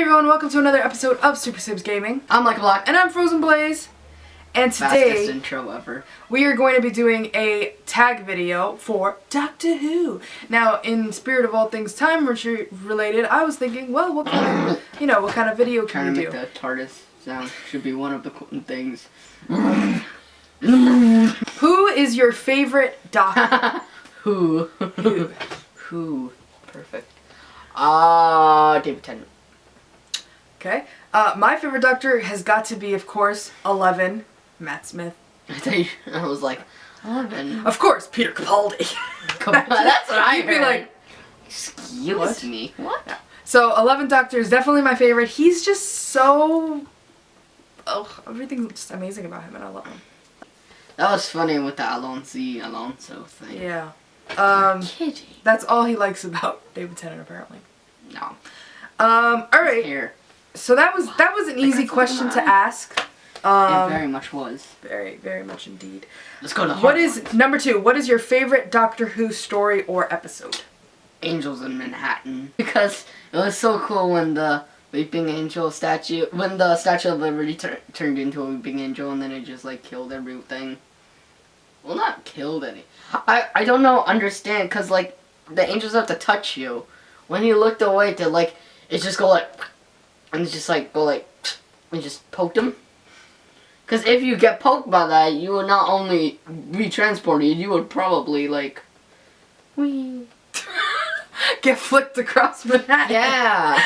everyone, welcome to another episode of Super Sibs Gaming. I'm Michael Block. And I'm Frozen Blaze. And today, fastest intro ever. We are going to be doing a tag video for Doctor Who. Now, in spirit of all things time related, I was thinking, well, what kind of, what kind of video can we do? Trying to make the TARDIS sound should be one of the things. Who is your favorite Doctor? Who? Perfect. David Tennant. Okay. My favorite Doctor has got to be, of course, 11, Matt Smith. I was like, 11. Of course, Peter Capaldi. That's what I You'd heard. be like, excuse me. What? Yeah. So 11 Doctor is definitely my favorite. He's just so... Oh, everything's just amazing about him, and I love him. That was funny with the Alonso thing. Yeah. Kitty. That's all he likes about David Tennant, apparently. No. Alright. Here. So that was an easy question to ask. It very much was. Very, very much indeed. Let's go to the hard ones. Number 2, what is your favorite Doctor Who story or episode? Angels in Manhattan. Because it was so cool when the Weeping Angel statue, when the Statue of Liberty turned into a Weeping Angel and then it just like killed everything. Well, not killed any. I don't know, understand, because like the angels have to touch you. When you looked away, to like, it just go like, and it just like go like, and just poked him. Because if you get poked by that, you would not only be transported, you would probably like, whee. Get flicked across Manhattan. Yeah.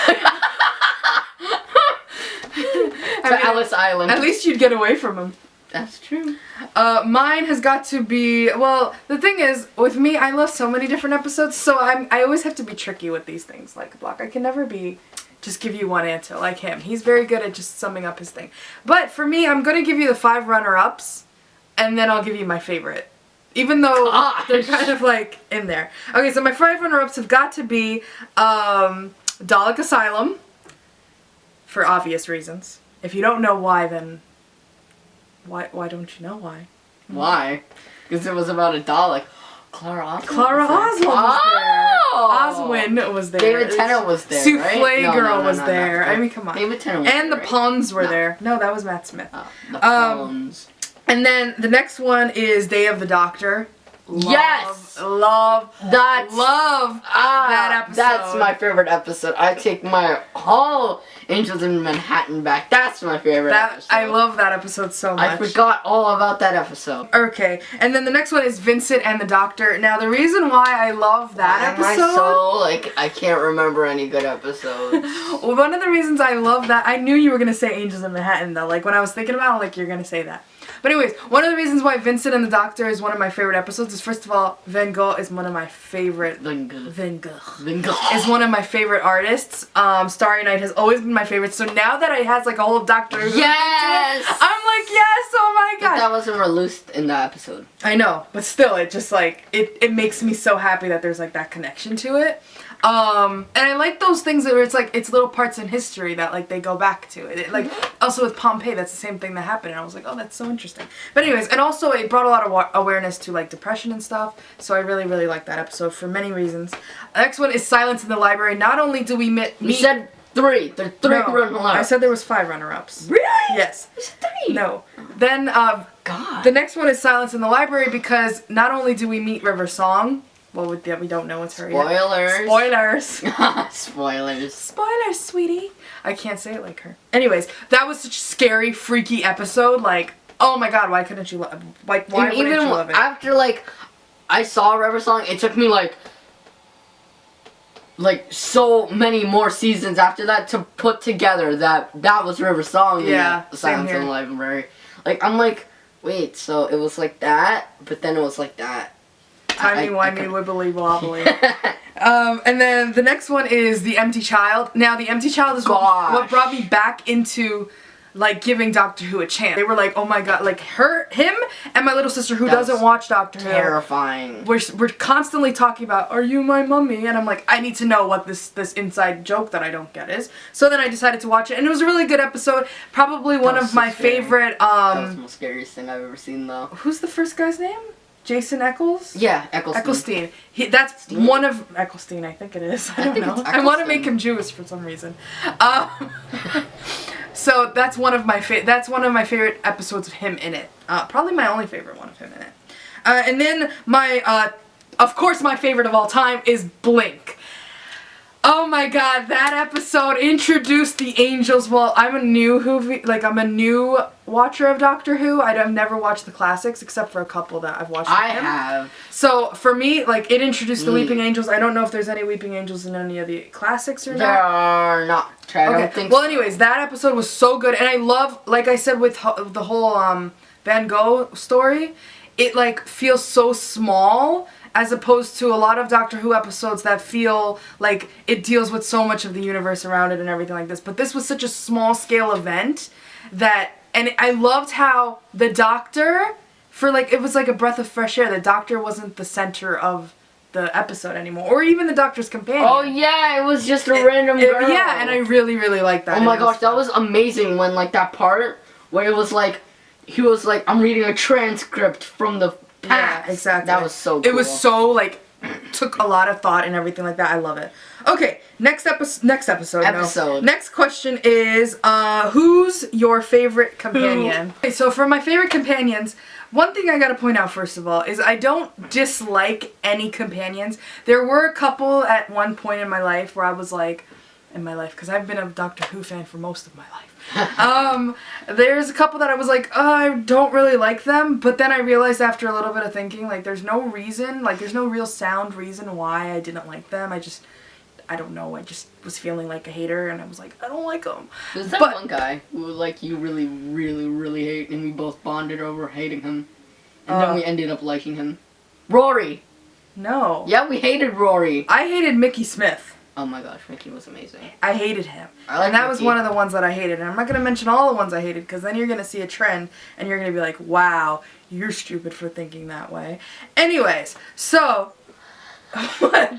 Alice Island. At least you'd get away from him. That's true. Mine has got to be, well, the thing is, with me, I love so many different episodes, so I always have to be tricky with these things, like Block. I can never just give you one answer like him. He's very good at just summing up his thing. But for me, I'm going to give you the 5 runner-ups, and then I'll give you my favorite. Even though they're kind of like in there. Okay, so my 5 runner-ups have got to be Dalek Asylum, for obvious reasons. If you don't know why, then why don't you know why? Why? Because it was about a Dalek. Clara Oswald. Clara Oswald was there. Oswin was there. David Tennant was there. Souffle right? Girl was there. I mean, come on. David Tennant was and there. the Puns were there. No, that was Matt Smith. Oh, the Puns. And then the next one is Day of the Doctor. Love that episode. That's my favorite episode. I take my whole Angels in Manhattan back. That's my favorite episode. I love that episode so much. I forgot all about that episode. Okay, and then the next one is Vincent and the Doctor. Now the reason why I love that episode... Am I so, like, I can't remember any good episodes. Well, one of the reasons I love that... I knew you were going to say Angels in Manhattan, though. Like, when I was thinking about it, like, you're going to say that. But anyways, one of the reasons why Vincent and the Doctor is one of my favorite episodes is, first of all, Van Gogh is one of my favorite... Van Gogh is one of my favorite artists. Starry Night has always been my favorite. So now that it has like a whole Doctor Who yes! I'm like, yes, oh my god. But that wasn't released in that episode. I know, but still, it just like, it makes me so happy that there's like that connection to it. And I like those things where it's like, it's little parts in history that like they go back to. Like, also with Pompeii, that's the same thing that happened, and I was like, oh, that's so interesting. But anyways, and also it brought a lot of awareness to like depression and stuff, so I really, really like that episode for many reasons. The next one is Silence in the Library. Not only do we meet... You said 3. There are 3 runner-ups. I said there was 5 runner-ups. Really? Yes. You said 3. No. Then, God. The next one is Silence in the Library because not only do we meet River Song, well, we don't know it's her yet. Spoilers. Spoilers. Spoilers, sweetie. I can't say it like her. Anyways, that was such a scary, freaky episode. Like, oh my god, why couldn't you love it? Like, why wouldn't you love it? After, like, I saw River Song, it took me, like so many more seasons after that to put together that was River Song. Yeah, and Silence in the Library. Like, I'm like, wait, so it was like that, but then it was like that. Timey-wimey, wibbly-wobbly. And then the next one is The Empty Child. Now, The Empty Child is what brought me back into, like, giving Doctor Who a chance. They were like, oh my god, like, him and my little sister who doesn't watch Doctor Who. Terrifying. We're constantly talking about, are you my mummy? And I'm like, I need to know what this inside joke that I don't get is. So then I decided to watch it, and it was a really good episode. Probably one of my favorite, that was the most scariest thing I've ever seen, though. Who's the first guy's name? Jason Eccles? Yeah, Eccleston. Eccleston. That's one of Eccleston, I think it is. I don't think know. it's I want to Eccleston. make him Jewish for some reason. So that's one of my favorite episodes of him in it. Probably my only favorite one of him in it. And then of course, my favorite of all time is Blink. Oh my god, that episode introduced the angels. Well, I'm a new watcher of Doctor Who. I've never watched the classics except for a couple that I've watched. I have. So for me, like, it introduced the Weeping Angels. I don't know if there's any Weeping Angels in any of the classics or not. There are not. I don't think Well, so. anyways, that episode was so good, and I love, like I said, with the whole Van Gogh story, it like feels so small. As opposed to a lot of Doctor Who episodes that feel like it deals with so much of the universe around it and everything like this. But this was such a small scale event and I loved how the Doctor, it was like a breath of fresh air. The Doctor wasn't the center of the episode anymore, or even the Doctor's companion. Oh yeah, it was just a random girl. Yeah, and I really, really liked that. Oh my gosh, that was amazing when like that part where it was like, he was like, I'm reading a transcript from the past. Yeah, exactly. That was so cool. It was so, like, took a lot of thought and everything like that. I love it. Okay, next episode. Next question is, who's your favorite companion? Okay, so for my favorite companions, one thing I gotta point out first of all is I don't dislike any companions. There were a couple at one point in my life where I was like, because I've been a Doctor Who fan for most of my life. There's a couple that I was like, oh, I don't really like them, but then I realized after a little bit of thinking, like, there's no reason, like, there's no real sound reason why I didn't like them. I don't know, I just was feeling like a hater, and I was like, I don't like them. There's that one guy who, like, you really, really, really hate, and we both bonded over hating him, and then we ended up liking him. Rory! No. Yeah, we hated Rory. I hated Mickey Smith. Oh my gosh, Mickey was amazing. I hated him. And that was one of the ones that I hated. And I'm not going to mention all the ones I hated, because then you're going to see a trend, and you're going to be like, wow, you're stupid for thinking that way. Anyways, so... What?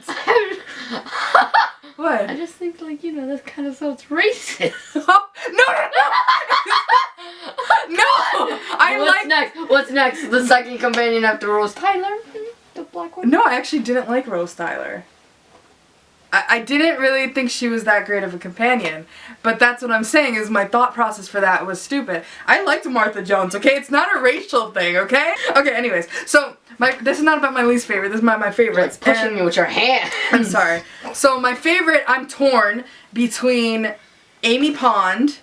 What? I just think, like, you know, that kind of sounds racist. Oh, no! No! Next? What's next? The second companion after Rose Tyler? The black one? No, I actually didn't like Rose Tyler. I didn't really think she was that great of a companion, but that's what I'm saying is my thought process for that was stupid. I liked Martha Jones, okay? It's not a racial thing, okay? Okay, anyways, so this is not about my least favorite, this is my favorites. You're pushing me with your hand. I'm sorry. So my favorite, I'm torn between Amy Pond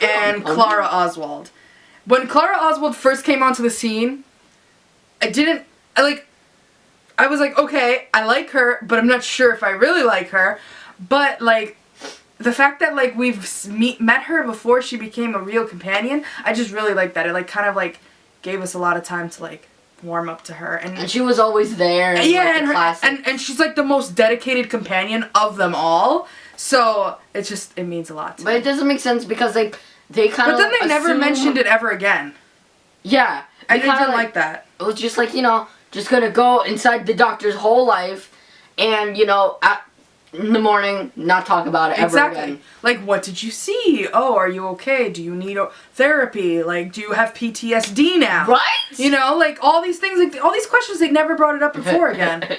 and Clara Oswald. When Clara Oswald first came onto the scene, I was like, okay, I like her, but I'm not sure if I really like her. But, like, the fact that, like, we've met her before she became a real companion, I just really like that. It, like, kind of, like, gave us a lot of time to, like, warm up to her. And she was always there. Yeah, like, and she's, like, the most dedicated companion of them all. So, it means a lot to me. But it doesn't make sense because they kind of, But then they never mentioned it ever again. Yeah. I didn't like that. It was just like, you know, just gonna go inside the Doctor's whole life and, you know, in the morning, not talk about it ever again. Like, what did you see? Oh, are you okay? Do you need therapy? Like, do you have PTSD now? Right? You know, like, all these things, like, all these questions, they never brought it up before again.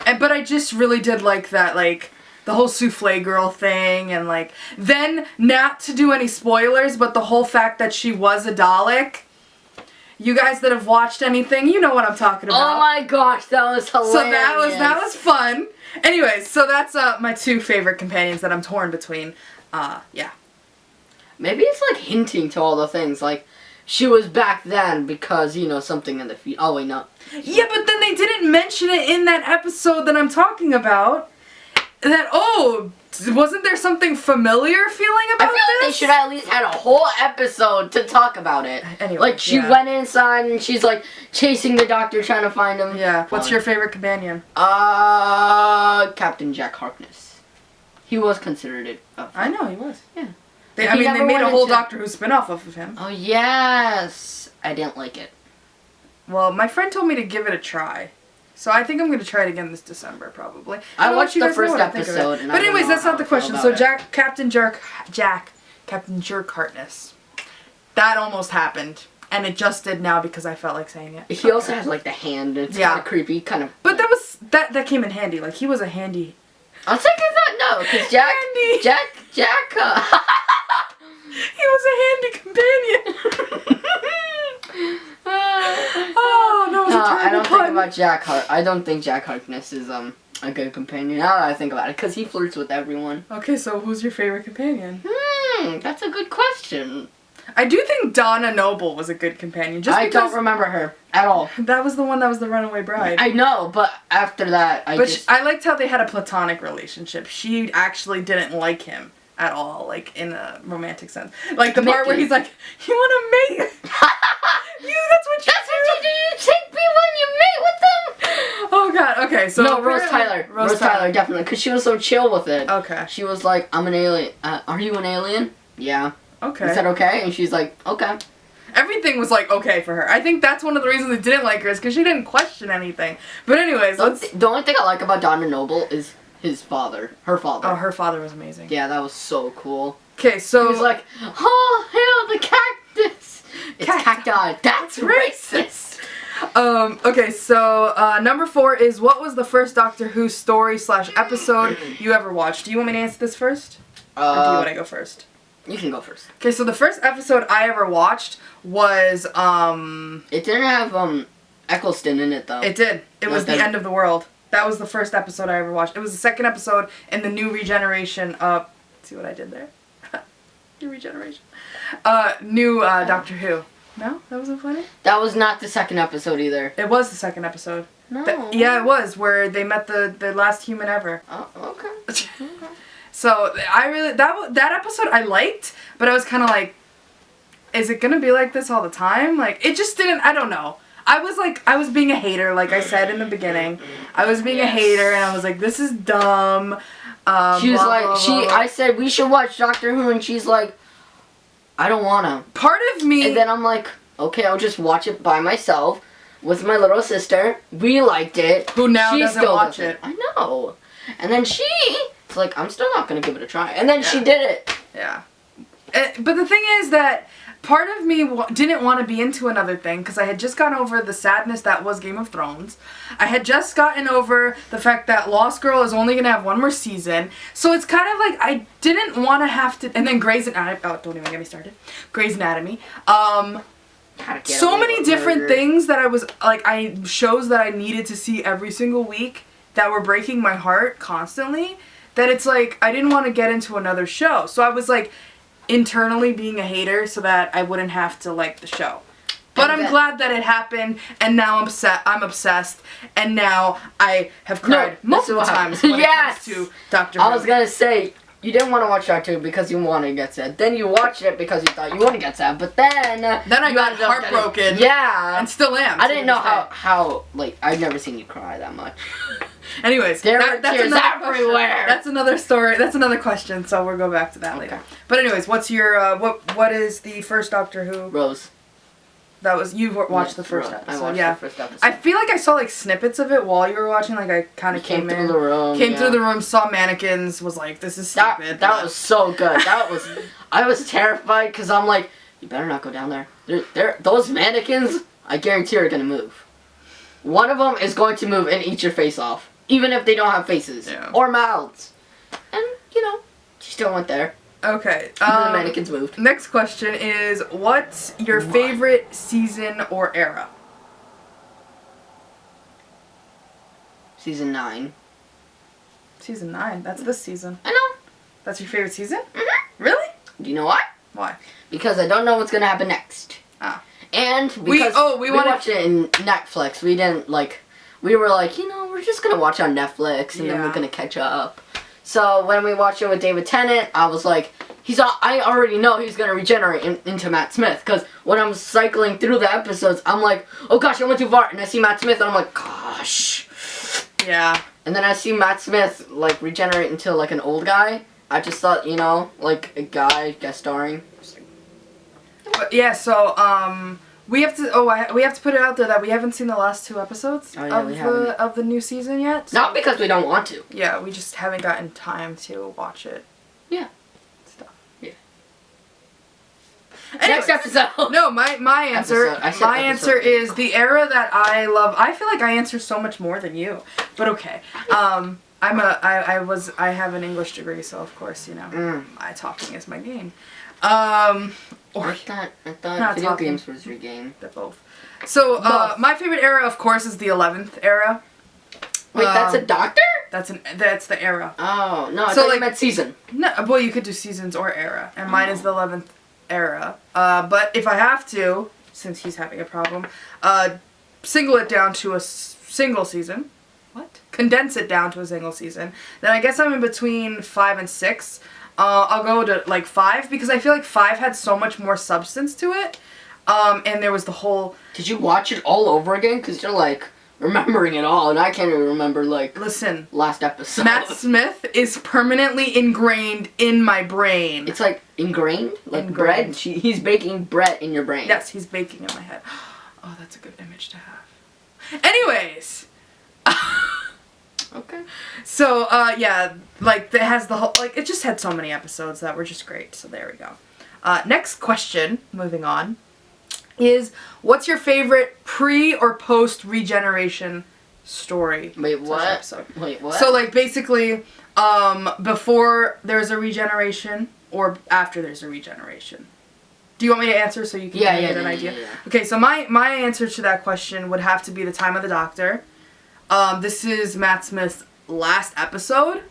But I just really did like that, like, the whole souffle girl thing, and, like, then, not to do any spoilers, but the whole fact that she was a Dalek. You guys that have watched anything, you know what I'm talking about. Oh my gosh, that was hilarious. So that was fun. Anyways, so that's my two favorite companions that I'm torn between. Yeah. Maybe it's like hinting to all the things, like she was back then because, you know, something in the future. Oh wait, no. Yeah, but then they didn't mention it in that episode that I'm talking about. That, wasn't there something familiar feeling about this? I feel like they should at least had a whole episode to talk about it. Anyway, like, she went inside and she's, like, chasing the Doctor, trying to find him. Yeah. What's your favorite companion? Captain Jack Harkness. He was considered it. I know, he was. Yeah. They made a whole Doctor Who spin-off of him. Oh, yes. I didn't like it. Well, my friend told me to give it a try. So I think I'm going to try it again this December, probably. I watched the first episode. But anyways, that's not the question. So Captain Jerk Harkness. That almost happened. and it just did now because I felt like saying it. He also has like the hand. It's kind of creepy, kind of. But that came in handy. Like he was a handy. I'll take that no, because Jack. He was a handy companion. Oh, that was a terrible I don't pun. think about Jack I don't think Jack Harkness is a good companion. Now that I think about it, because he flirts with everyone. Okay, so who's your favorite companion? That's a good question. I do think Donna Noble was a good companion. Just I because don't remember her at all. that was the one that was the runaway bride. I know, but after that, I liked how they had a platonic relationship. She actually didn't like him at all, like in a romantic sense. Like the part where he's like, "You want to mate? That's what you do. You take me when you mate with them." Oh God. Okay, so no, Rose Tyler. Rose Tyler, definitely, because she was so chill with it. Okay. She was like, "I'm an alien. Are you an alien?" Yeah. Okay. Is that okay? And she's like, "Okay." Everything was like okay for her. I think that's one of the reasons I didn't like her is because she didn't question anything. But anyways, the only thing I like about Donna Noble is his father, her father. Oh, her father was amazing. Yeah, that was so cool. Okay, so he was like, "Oh, hell, the cactus. It's cacti. That's racist." Okay, so number 4 is what was the first Doctor Who story / episode you ever watched? Do you want me to answer this first? Or do you want to go first? You can go first. Okay, so the first episode I ever watched was It didn't have Eccleston in it though. It did. It was The End of the World. That was the first episode I ever watched. It was the second episode in the new regeneration of. See what I did there? New regeneration. New Doctor Who. No, that wasn't funny. That was not the second episode either. It was the second episode. No. Yeah, it was where they met the last human ever. Oh, okay. So I really that episode I liked, but I was kind of like, is it gonna be like this all the time? Like it just didn't. I don't know. I was being a hater, like I said in the beginning. I was being a hater, and I was like, this is dumb. She was I said we should watch Doctor Who, and she's like, I don't wanna. Part of me. And then I'm like, okay, I'll just watch it by myself with my little sister. We liked it. Who now doesn't watch it. I know. And then she's like, I'm still not gonna give it a try. And then she did it. Yeah. But the thing is that part of me didn't want to be into another thing because I had just gotten over the sadness that was Game of Thrones. I had just gotten over the fact that Lost Girl is only going to have one more season. So it's kind of like I didn't want to have to... And then Grey's Anatomy... Oh, don't even get me started. Grey's Anatomy. So many different things that I was... shows that I needed to see every single week that were breaking my heart constantly. That it's like, I didn't want to get into another show. So I was like... internally being a hater so that I wouldn't have to like the show. But I'm glad that it happened, and now I'm obsessed, and now I have cried multiple times when it comes to Doctor Who. I was gonna say, you didn't want to watch Doctor Who because you wanted to get sad. Then you watched it because you thought you wouldn't get sad, but then I got heartbroken. Yeah. And still am. I didn't know how, like, I've never seen you cry that much. Anyways, that's tears everywhere. That's another story. That's another question. So we'll go back to that later. But anyways, what's your what is the first Doctor Who? Rose. That was you watched the first episode. I watched the first episode. I feel like I saw like snippets of it while you were watching. Like I kind of came through the room. Through the room, saw mannequins, was like, this is stupid. That was so good. I was terrified because I'm like, you better not go down there. Those mannequins, I guarantee are gonna move. One of them is going to move and eat your face off. Even if they don't have faces or mouths. And, she still went there. Okay. The mannequins moved. Next question is, what's your favorite season or era? Season 9. Season 9? That's this season. I know. That's your favorite season? Mm-hmm. Really? Do you know why? Why? Because I don't know what's going to happen next. Ah. And because we watched it in Netflix. We didn't, we were like, we're just going to watch on Netflix and then we're going to catch up. So when we watched it with David Tennant, I was like, I already know he's going to regenerate into Matt Smith. Because when I'm cycling through the episodes, I'm like, oh gosh, I went too far. And I see Matt Smith and I'm like, gosh. Yeah. And then I see Matt Smith, regenerate into, an old guy. I just thought, a guy guest starring. Yeah, so, we have to put it out there that we haven't seen the last 2 episodes of the new season yet. So. Not because we don't want to. Yeah, we just haven't gotten time to watch it. Yeah. Stuff. Yeah. Anyways, Next episode. No, my answer. Episode. I said My episode. answer is the era that I love. I feel like I answer so much more than you, but okay. I have an English degree, so of course, you know, my talking is my game. I Or thought Not video talking. games was your game. they're both. So Both. my favorite era, of course, is the 11th era. Wait, that's a doctor? That's the era. Oh, no, I So, thought like- you meant season. No, well, you could do seasons or era, and mine is the 11th era. But if I have to, since he's having a problem, single it down to a single season. What? Condense it down to a single season. Then I guess I'm in between 5 and 6. I'll go to like 5 because I feel like 5 had so much more substance to it. And there was the whole. Did you watch it all over again? Because you're like remembering it all, and I can't even remember like Listen, last episode. Matt Smith is permanently ingrained in my brain. It's like ingrained, like Ingrained. bread. He's baking bread in your brain. Yes, he's baking in my head. Oh, that's a good image to have. Anyways. Okay. So, yeah, like, it has the whole, like, it just had so many episodes that were just great, so there we go. Next question, moving on, is what's your favorite pre- or post-regeneration story? Wait, slash what? episode? Wait, what? So, like, basically, before there's a regeneration or after there's a regeneration. Do you want me to answer so you can Yeah, get yeah, an yeah, idea? yeah. Okay, so my answer to that question would have to be the time of the Doctor. This is Matt Smith's last episode.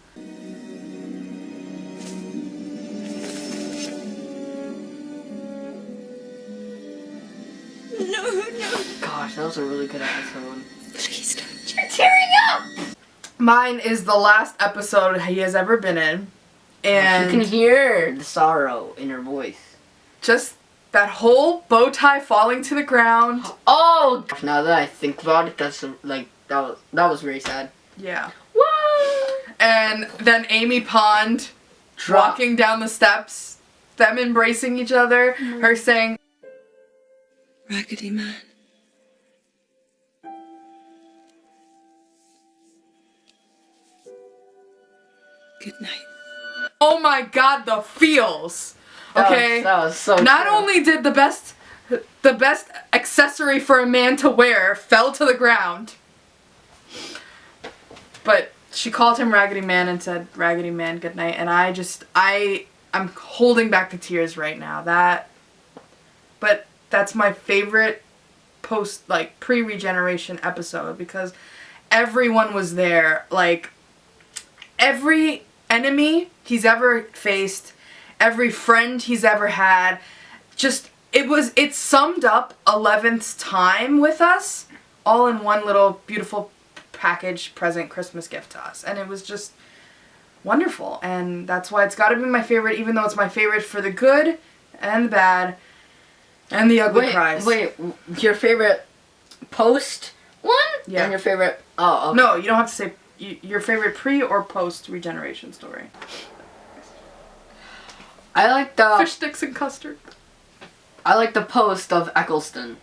Gosh, that was a really good episode. Please don't. You're tearing up! Mine is the last episode he has ever been in. And You can hear the sorrow in her voice. just that whole bow tie falling to the ground. Oh! Now that I think about it, that's like, that was very sad. Yeah. What? And then Amy Pond walking down the steps, them embracing each other, her saying, Raggedy Man. Good night. oh my god, the feels. Okay? That was so Not true. only did the best accessory for a man to wear fell to the ground, but she called him Raggedy Man and said, Raggedy Man, good night. And I'm holding back the tears right now. But that's my favorite pre-regeneration episode because everyone was there. Like, every enemy he's ever faced, every friend he's ever had, it summed up 11th's time with us all in one little beautiful package present Christmas gift to us. And it was just wonderful. And that's why it's got to be my favorite, even though it's my favorite for the good and the bad and the ugly cries. Wait, your favorite post one? Yeah. And your favorite... Oh, okay. No, you don't have to say your favorite pre or post regeneration story. I like the... Fish sticks and custard. I like the post of Eccleston.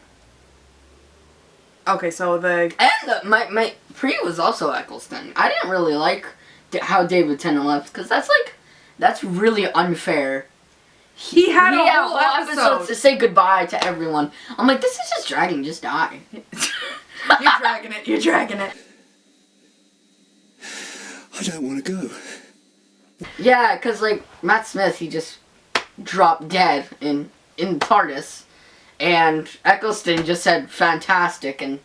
Okay, so the... And my pre was also Eccleston. I didn't really like how David Tennant left, because that's really unfair. He had He a had whole episodes episode. to say goddbye to everyone. I'm like, this is just dragging, just die. You're dragging it. I don't want to go. Yeah, because, like, Matt Smith, he just dropped dead in TARDIS. And Eccleston just said fantastic and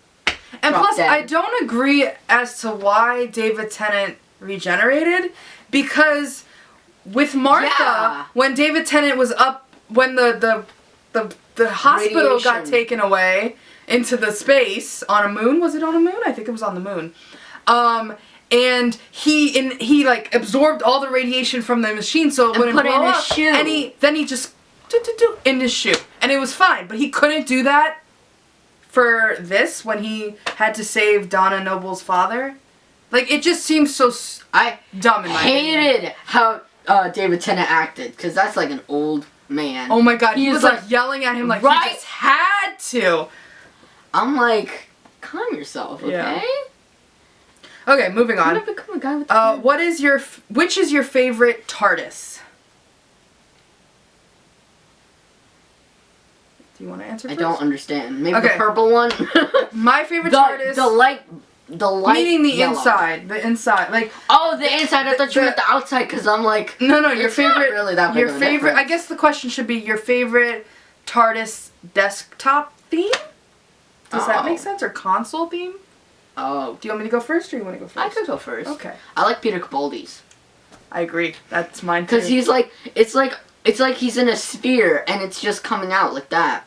And dropped plus, dead. I don't agree as to why David Tennant regenerated, because with Martha, Yeah. when David Tennant was up, when the hospital got Radiation. taken away into the space on a moon, was it on a moon? I think it was on the moon. And he like absorbed all the radiation from the machine, so it wouldn't put it blow in his up. shoe. And he just in his shoe, and it was fine. But he couldn't do that for this when he had to save Donna Noble's father. Like, it just seems so I dumb in my opinion. hated how David Tennant acted, because that's like an old man. Oh my god, he He's was like like, yelling at him like right? he just had to. I'm like, calm yourself, okay? Yeah. Okay, moving I'm on. gonna become a guy with the Which is your favorite TARDIS? Do you want to answer I first? don't understand. Maybe Okay. the purple one? My favorite TARDIS. The light Meaning the yellow. inside. The inside. Like, Oh, the inside. I thought you the- meant the outside, because I'm like... no, your It's not favorite. really that big your of a favorite. I difference. guess the question should be your favorite TARDIS desktop theme? Does that Oh. make sense? Or console theme? Oh. Do you want me to go first or you want to go first? I could go first. Okay. I like Peter Capaldi's. I agree. That's mine too. Because he's like... It's like he's in a sphere, and it's just coming out like that.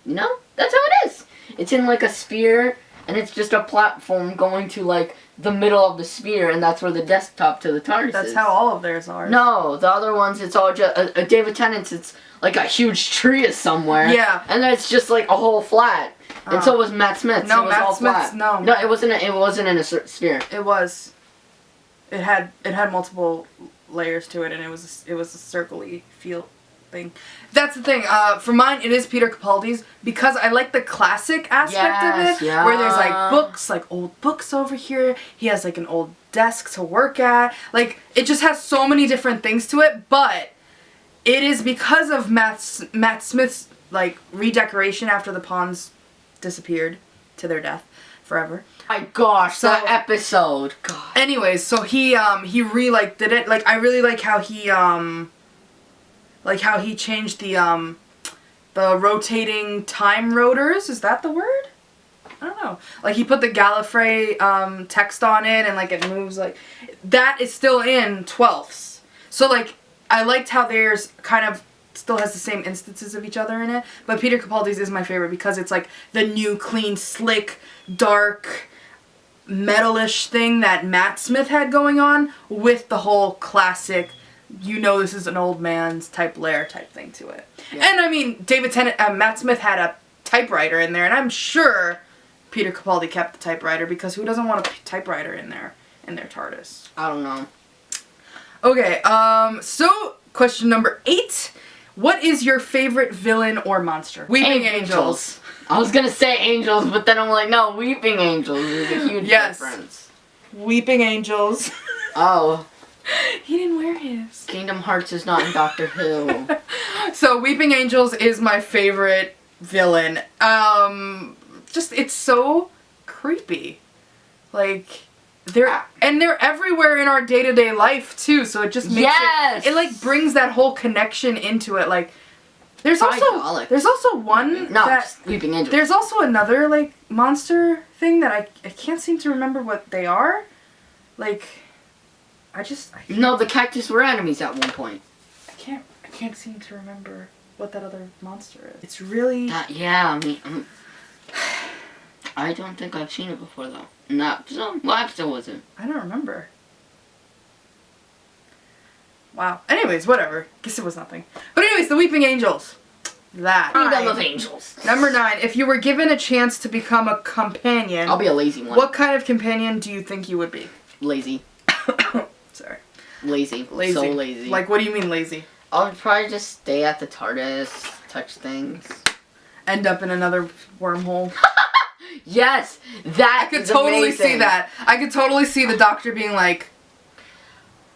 You know? That's how it is. It's in like a sphere, and it's just a platform going to like the middle of the sphere, and that's where the desktop to the TARDIS That's is. how all of theirs are. No, the other ones, it's all just... David Tennant's, it's like a huge tree is somewhere. Yeah. And then it's just like a whole flat. And so was Matt Smith's. No, it was Matt all Smith's, flat. no. No, it wasn't in a sphere. It was. It had multiple layers to it, and it was a circle-y feel thing. That's the thing. For mine, it is Peter Capaldi's because I like the classic aspect of Yes, it, yeah. where there's like books, like old books over here. He has like an old desk to work at. Like it just has so many different things to it, but it is because of Matt Smith's like redecoration after the pawns disappeared to their death forever. My gosh, So- that episode. God. Anyways, so he did it. Like I really like how he changed the rotating time rotors. Is that the word? I don't know. Like he put the Gallifrey text on it, and like it moves like that is still in 12ths. So like I liked how theirs kind of still has the same instances of each other in it, but Peter Capaldi's is my favorite because it's like the new, clean, slick, dark, metalish thing that Matt Smith had going on with the whole classic, you know this is an old man's type lair type thing to it. Yeah. And I mean, Matt Smith had a typewriter in there, and I'm sure Peter Capaldi kept the typewriter because who doesn't want a typewriter in their TARDIS? I don't know. Okay, so question number 8. What is your favorite villain or monster? Weeping Angels. I was gonna say angels, but then I'm like, no, Weeping Angels is a huge Yes. difference. Weeping Angels. Oh, He didn't wear his. Kingdom Hearts is not in Doctor Who. So Weeping Angels is my favorite villain. Just it's so creepy. Like they're everywhere in our day-to-day life too, so it just makes Yes! it like brings that whole connection into it. Like there's By also Daleks. one No, that just Weeping Angels. there's also another like monster thing that I can't seem to remember what they are. Like I No, the cactus were enemies at one point. I can't seem to remember what that other monster is. It's really Yeah, I mean, I don't think I've seen it before though. What episode was it? I don't remember. Wow. Anyways, whatever. Guess it was nothing. But anyways, the Weeping Angels. That. Kingdom of Angels. Number 9. If you were given a chance to become a companion, I'll be a lazy one. what kind of companion do you think you would be? Lazy. Sorry. Lazy. Lazy. So lazy. Like, what do you mean lazy? I'll probably just stay at the TARDIS, touch things. End up in another wormhole. Yes! That I could is totally see amazing. that. I could totally see the Doctor being like,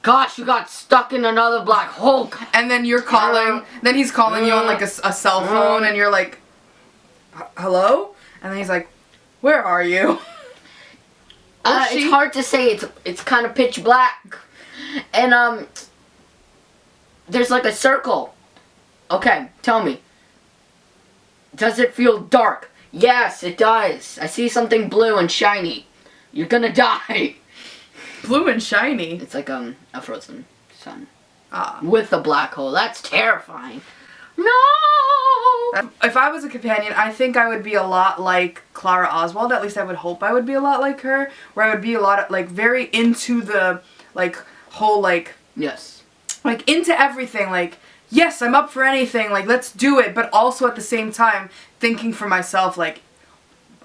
Gosh, you got stuck in another black hole. and then you're calling, then he's calling you on like a cell phone, and you're like, hello? And then he's like, where are you? It's hard to say. It's kind of pitch black. And, there's like a circle. Okay, tell me. Does it feel dark? Yes, it does. I see something blue and shiny. You're gonna die. Blue and shiny. It's like, a frozen sun. Ah. With a black hole. That's terrifying. No! If I was a companion, I think I would be a lot like Clara Oswald. At least I would hope I would be a lot like her. Where I would be a lot of, like, very into the, like, whole, like, Yes. like, into everything. Like, yes, I'm up for anything. Like, let's do it. But also at the same time, thinking for myself, like,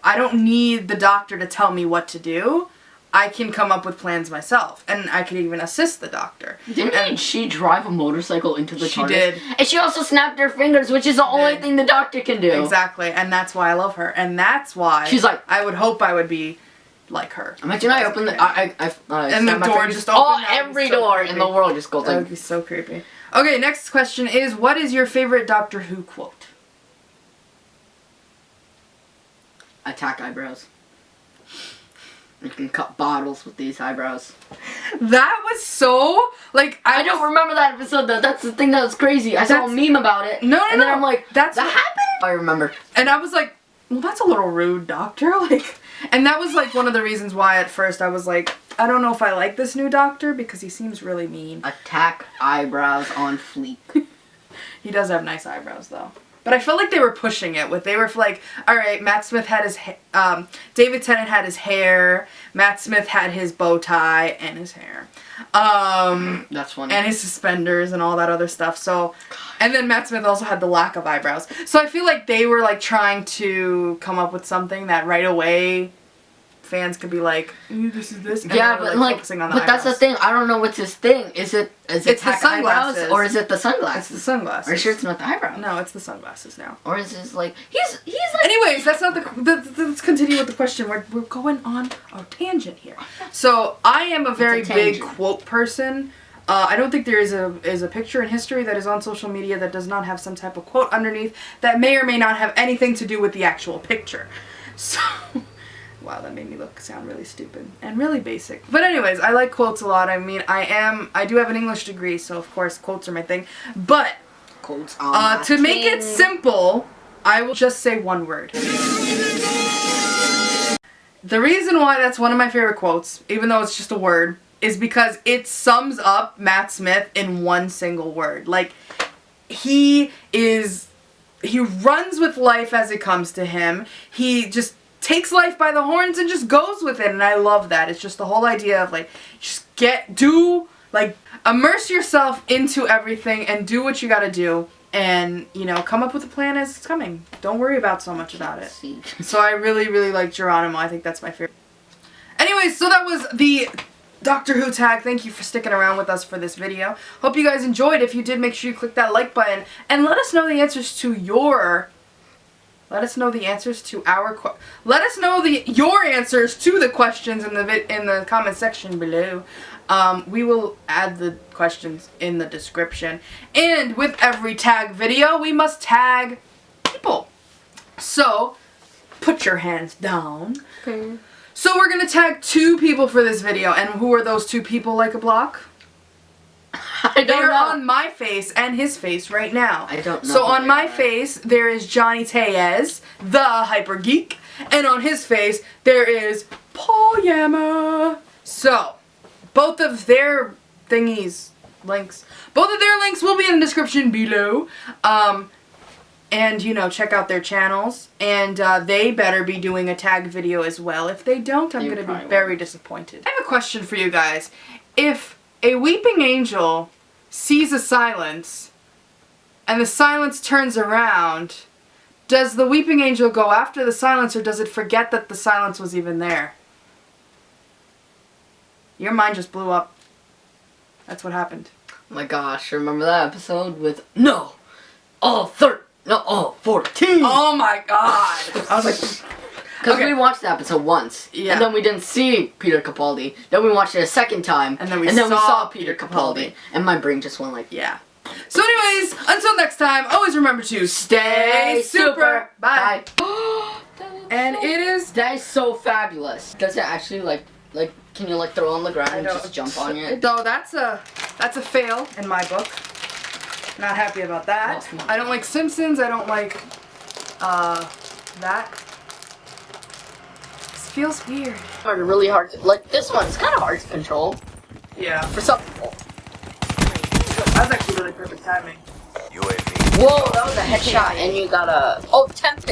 I don't need the Doctor to tell me what to do. I can come up with plans myself. And I could even assist the Doctor. Didn't she drive a motorcycle into the She TARDIS? did. And she also snapped her fingers, which is the only thing the Doctor can do. Exactly. And that's why I love her. And that's why She's like- I would hope I would be like her. Imagine I open the... And the snap my door fingers. just opened. Oh, That would be every so door creepy. in the world just goes That like... would be so creepy. Okay, next question is, what is your favorite Doctor Who quote? attack eyebrows. You can cut bottles with these eyebrows. That was so like I don't remember that episode though. That's the thing that was crazy. I saw a meme about it. No, and then I'm like, that happened? I remember. And I was like, well, that's a little rude, Doctor. Like, and that was like one of the reasons why at first I was like, I don't know if I like this new Doctor because he seems really mean. Attack eyebrows on fleek. He does have nice eyebrows though. But I felt like they were pushing it. They were like, all right, Matt Smith had his, David Tennant had his hair. Matt Smith had his bow tie and his hair. That's funny. And his suspenders and all that other stuff. So, and then Matt Smith also had the lack of eyebrows. So I feel like they were like trying to come up with something that right away fans could be like, ooh, this is this. And yeah, they were, but like, focusing on the but eyebrows. that's the thing. I don't know what's his thing. Is it It's the attack sunglasses. eyebrows or is it the sunglasses? It's the sunglasses. Are you sure it's not the eyebrows? No, it's the sunglasses now. Or is this like he's like? Anyways, that's not let's continue with the question. We're going on a tangent here. So I am a very big quote person. I don't think there is a picture in history that is on social media that does not have some type of quote underneath that may or may not have anything to do with the actual picture. So, wow, that made me sound really stupid and really basic. But anyways, I like quotes a lot. I mean, I do have an English degree, so of course quotes are my thing. But Quotes on to make it simple, I will just say one word. The reason why that's one of my favorite quotes, even though it's just a word, is because it sums up Matt Smith in one single word. Like, he runs with life as it comes to him. He just takes life by the horns and just goes with it, and I love that. It's just the whole idea of like, just immerse yourself into everything and do what you gotta do, and you know, come up with a plan as it's coming. Don't worry about so much about it. So I really, really like Geronimo. I think that's my favorite. Anyways, so that was the Doctor Who tag. Thank you for sticking around with us for this video. Hope you guys enjoyed. If you did, make sure you click that like button and let us know the answers to your Let us know the answers to your answers to the questions in the comment section below. We will add the questions in the description. And with every tag video, we must tag people. So, put your hands down. Okay. So we're gonna tag 2 people for this video, and who are those 2 people, like a block? They're on my face and his face right now. I don't know. So on my face, there is Johnny Tellez, the Hyper Geek, and on his face, there is Paul Yama. So, both of their links will be in the description below. And, you know, check out their channels. And they better be doing a tag video as well. If they don't, I'm going to be very disappointed. I have a question for you guys. If a weeping angel sees a silence, and the silence turns around, does the weeping angel go after the silence, or does it forget that the silence was even there? Your mind just blew up. That's what happened. Oh my gosh, remember that episode with all 14. Oh my god. I was like, because we watched the episode once, and then we didn't see Peter Capaldi. Then we watched it a second time, and then we saw Peter Capaldi, and my brain just went like, yeah. So anyways, until next time, always remember to stay super. Bye. And it is. That is so fabulous. Does it actually like can you like throw on the ground and just jump on it? No, that's a fail in my book. Not happy about that. I don't like Simpsons. I don't like that. This feels weird. Really hard to, like this one's kind of hard to control. Yeah. For some people. That was actually really perfect timing. Whoa, that was a headshot, and you got a tempted.